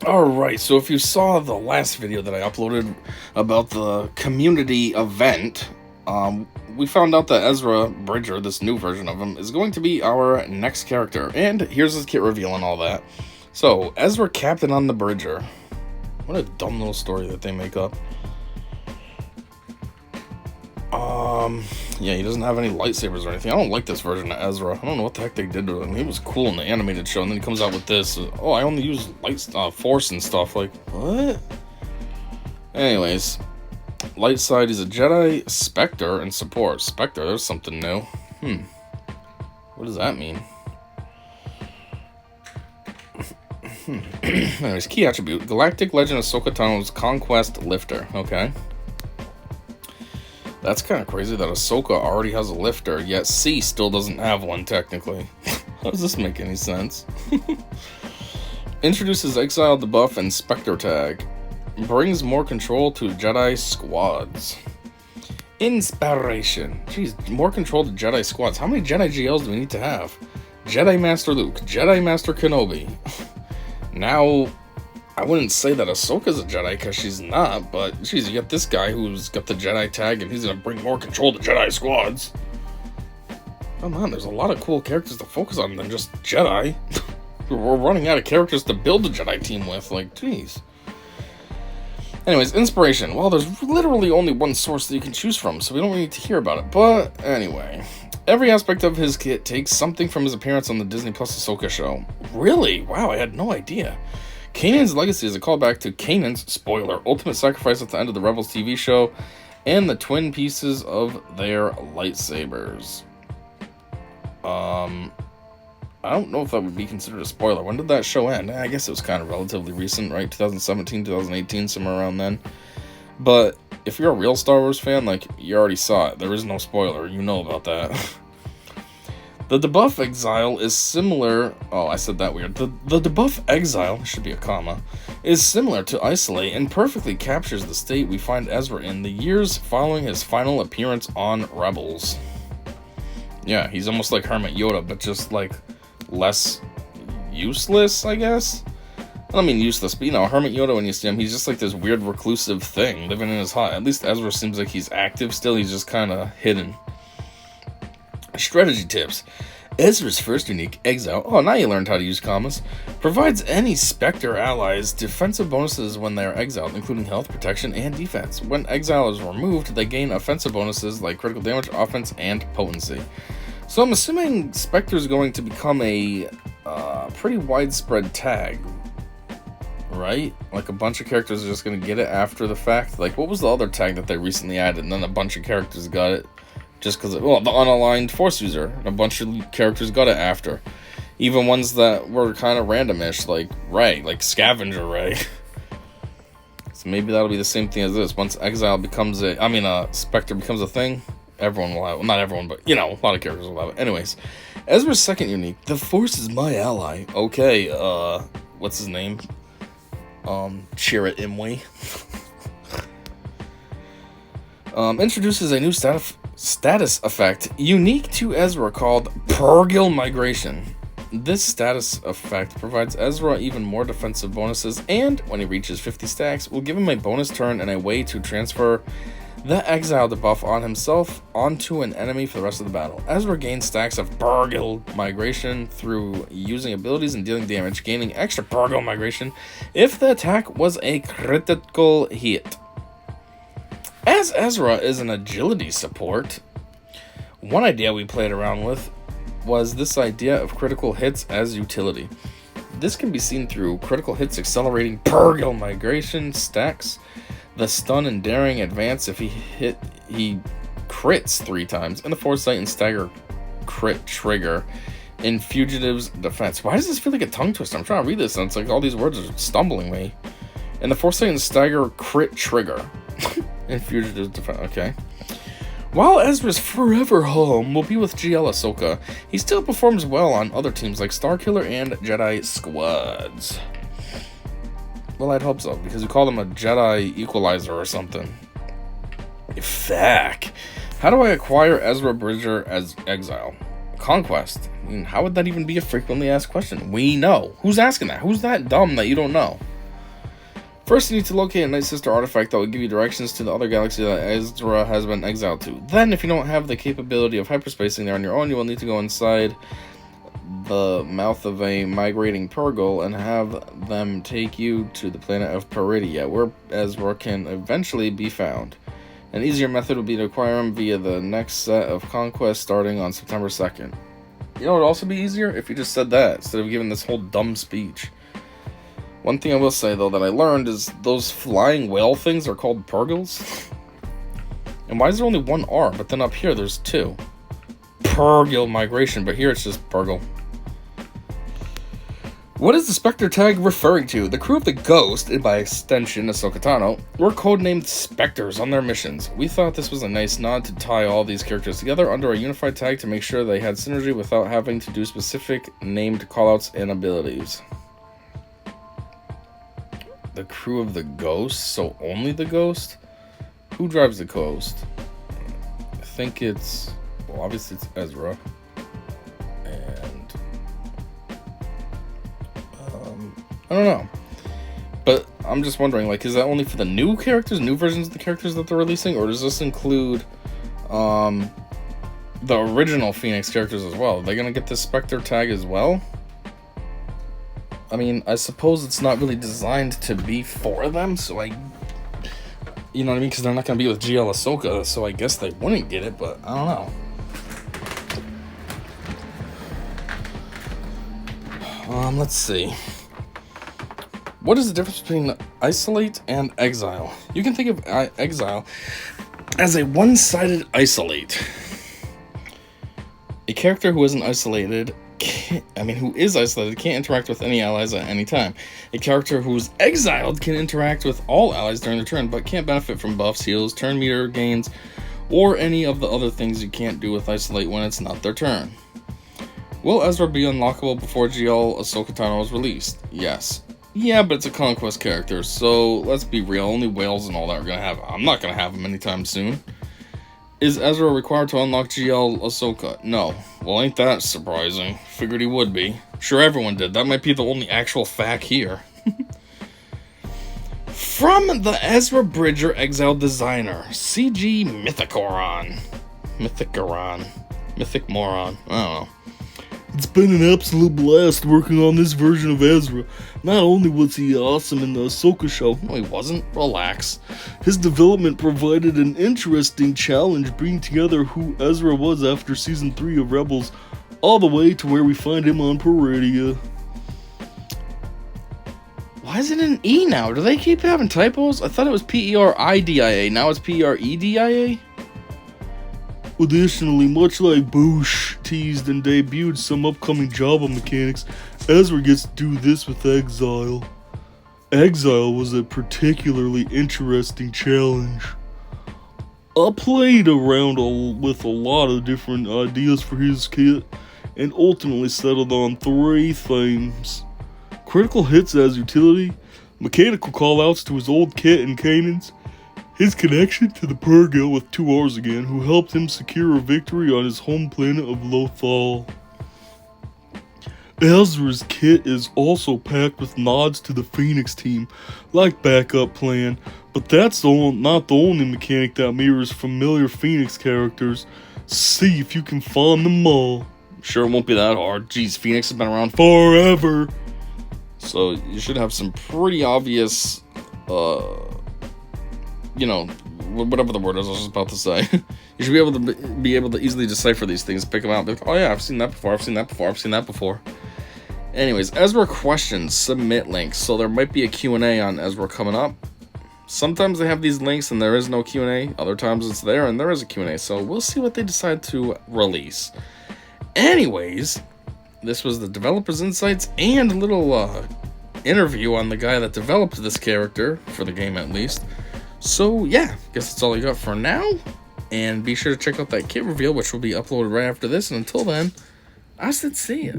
Alright, so if you saw the last video that I uploaded about the community event, we found out that Ezra Bridger, this new version of him, is going to be our next character. And here's his kit reveal and all that. So, Ezra Captain on the Bridger. What a dumb little story that they make up. Yeah, he doesn't have any lightsabers or anything. I don't like this version of Ezra. I don't know what the heck they did to him. He was cool in the animated show, and then he comes out with this. Oh, I only use force and stuff. Like, what? Anyways, light side, he's a Jedi, Spectre, and support. Spectre, there's something new. What does that mean? Anyways, key attribute. Galactic Legend Ahsoka Tano's Conquest Lifter. Okay. That's kind of crazy that Ahsoka already has a lifter, yet C still doesn't have one, technically. How does this make any sense? Introduces Exile debuff and Spectre tag. Brings more control to Jedi squads. Inspiration. Jeez, more control to Jedi squads. How many Jedi GLs do we need to have? Jedi Master Luke. Jedi Master Kenobi. Now, I wouldn't say that Ahsoka's a Jedi, because she's not, but geez, you got this guy who's got the Jedi tag, and he's going to bring more control to Jedi squads. Come on, there's a lot of cool characters to focus on than just Jedi. We're running out of characters to build a Jedi team with, like, jeez. Anyways, inspiration. Well, there's literally only one source that you can choose from, so we don't really need to hear about it. But, anyway. Every aspect of his kit takes something from his appearance on the Disney Plus Ahsoka show. Really? Wow, I had no idea. Kanan's legacy is a callback to Kanan's, spoiler, ultimate sacrifice at the end of the Rebels TV show, and the twin pieces of their lightsabers. I don't know if that would be considered a spoiler. When did that show end? I guess it was kind of relatively recent, right? 2017, 2018, somewhere around then. But if you're a real Star Wars fan, like, you already saw it. There is no spoiler. You know about that. The debuff Exile is similar... Oh, I said that weird. The debuff Exile, should be a comma, is similar to Isolate and perfectly captures the state we find Ezra in the years following his final appearance on Rebels. Yeah, he's almost like Hermit Yoda, but just, like, less useless, I guess? I don't mean useless, but, you know, Hermit Yoda, when you see him, he's just like this weird reclusive thing living in his hut. At least Ezra seems like he's active still. He's just kind of hidden. Strategy tips. Ezra's first unique, Exile, oh, now you learned how to use commas, provides any Spectre allies defensive bonuses when they are exiled, including health, protection, and defense. When Exile is removed, they gain offensive bonuses like critical damage, offense, and potency. So I'm assuming Spectre is going to become a pretty widespread tag, right? Like a bunch of characters are just going to get it after the fact. Like, what was the other tag that they recently added, and then a bunch of characters got it? Just because, well, the unaligned Force user. And a bunch of characters got it after. Even ones that were kind of randomish, like Rey, like Scavenger Rey. So maybe that'll be the same thing as this. Once Exile becomes Spectre becomes a thing, everyone will have it. Well, not everyone, but, you know, a lot of characters will have it. Anyways, Ezra's second unique. The Force is my ally. Okay, what's his name? Chirrut Imwe. Introduces a new status effect unique to Ezra called Purgil Migration. This status effect provides Ezra even more defensive bonuses, and when he reaches 50 stacks, will give him a bonus turn and a way to transfer the Exile debuff on himself onto an enemy for the rest of the battle. Ezra gains stacks of Purgil Migration through using abilities and dealing damage, gaining extra Purgil Migration if the attack was a critical hit. As Ezra is an agility support, one idea we played around with was this idea of critical hits as utility. This can be seen through critical hits accelerating Purgil Migration stacks, the stun and daring advance if he crits 3 times, and the foresight and stagger crit trigger in Fugitive's defense. Why does this feel like a tongue twister? I'm trying to read this and it's like all these words are stumbling me. And the foresight and stagger crit trigger. In Fugitive's defense, okay. While Ezra's forever home will be with GL Ahsoka, he still performs well on other teams like Starkiller and Jedi squads. Well, I'd hope so, because you call them a Jedi equalizer or something. Fuck. How do I acquire Ezra Bridger as Exile? Conquest. How would that even be a frequently asked question? We know. Who's asking that? Who's that dumb that you don't know? First, you need to locate a Night Sister artifact that will give you directions to the other galaxy that Ezra has been exiled to. Then, if you don't have the capability of hyperspacing there on your own, you will need to go inside the mouth of a migrating Purgle and have them take you to the planet of Peridia, where Ezra can eventually be found. An easier method would be to acquire him via the next set of Conquest starting on September 2nd. You know what would also be easier? If you just said that, instead of giving this whole dumb speech. One thing I will say, though, that I learned is those flying whale things are called Purgles. And why is there only one R, but then up here there's two? Purgle migration, but here it's just Purgle. What is the Spectre tag referring to? The crew of the Ghost, and by extension Ahsoka Tano, were codenamed Spectres on their missions. We thought this was a nice nod to tie all these characters together under a unified tag to make sure they had synergy without having to do specific named callouts and abilities. The crew of the Ghost? So only the Ghost? Who drives the Ghost? I think it's... well, obviously it's Ezra. And... I don't know. But I'm just wondering, like, is that only for the new characters, new versions of the characters that they're releasing? Or does this include the original Phoenix characters as well? Are they going to get this Spectre tag as well? I mean, I suppose it's not really designed to be for them, so you know what I mean? Because they're not going to be with GL Ahsoka, so I guess they wouldn't get it, but I don't know. Let's see. What is the difference between Isolate and Exile? You can think of Exile as a one-sided Isolate. A character who isn't isolated... who is isolated can't interact with any allies at any time. A character who's exiled can interact with all allies during their turn, but can't benefit from buffs, heals, turn meter gains, or any of the other things you can't do with Isolate when it's not their turn. Will Ezra be unlockable before GL Ahsoka Tano is released? Yes. Yeah, but it's a Conquest character, so let's be real, only whales and all that are gonna have. I'm not gonna have him anytime soon. Is Ezra required to unlock GL Ahsoka? No. Well, ain't that surprising. Figured he would be. Sure, everyone did. That might be the only actual fact here. From the Ezra Bridger Exile designer, CG Mythicoron. Mythic Moron. I don't know. It's been an absolute blast working on this version of Ezra. Not only was he awesome in the Ahsoka show, no he wasn't, relax. His development provided an interesting challenge bringing together who Ezra was after Season 3 of Rebels, all the way to where we find him on Peridia. Why is it an E now? Do they keep having typos? I thought it was P-E-R-I-D-I-A, now it's P-E-R-E-D-I-A? Additionally, much like Boosh teased and debuted some upcoming Jabba mechanics, Ezra gets to do this with Exile. Exile was a particularly interesting challenge. I played around with a lot of different ideas for his kit, and ultimately settled on 3 themes. Critical hits as utility, mechanical callouts to his old kit and Kanan's, his connection to the Purgle with 2 R's again, who helped him secure a victory on his home planet of Lothal. Ezra's kit is also packed with nods to the Phoenix team, like Backup Plan, but that's not the only mechanic that mirrors familiar Phoenix characters. See if you can find them all. Sure, it won't be that hard. Geez, Phoenix has been around forever. So you should have some pretty obvious, whatever the word is I was just about to say. You should be able to easily decipher these things, pick them out, be like, oh yeah, I've seen that before, I've seen that before. Anyways, Ezra questions, submit links. So there might be a Q&A on Ezra coming up. Sometimes they have these links and there is no Q&A. Other times it's there and there is a Q&A. So we'll see what they decide to release. Anyways, this was the developer's insights and a little interview on the guy that developed this character, for the game at least. So yeah, guess that's all I got for now. And be sure to check out that kit reveal, which will be uploaded right after this. And until then, I said see ya.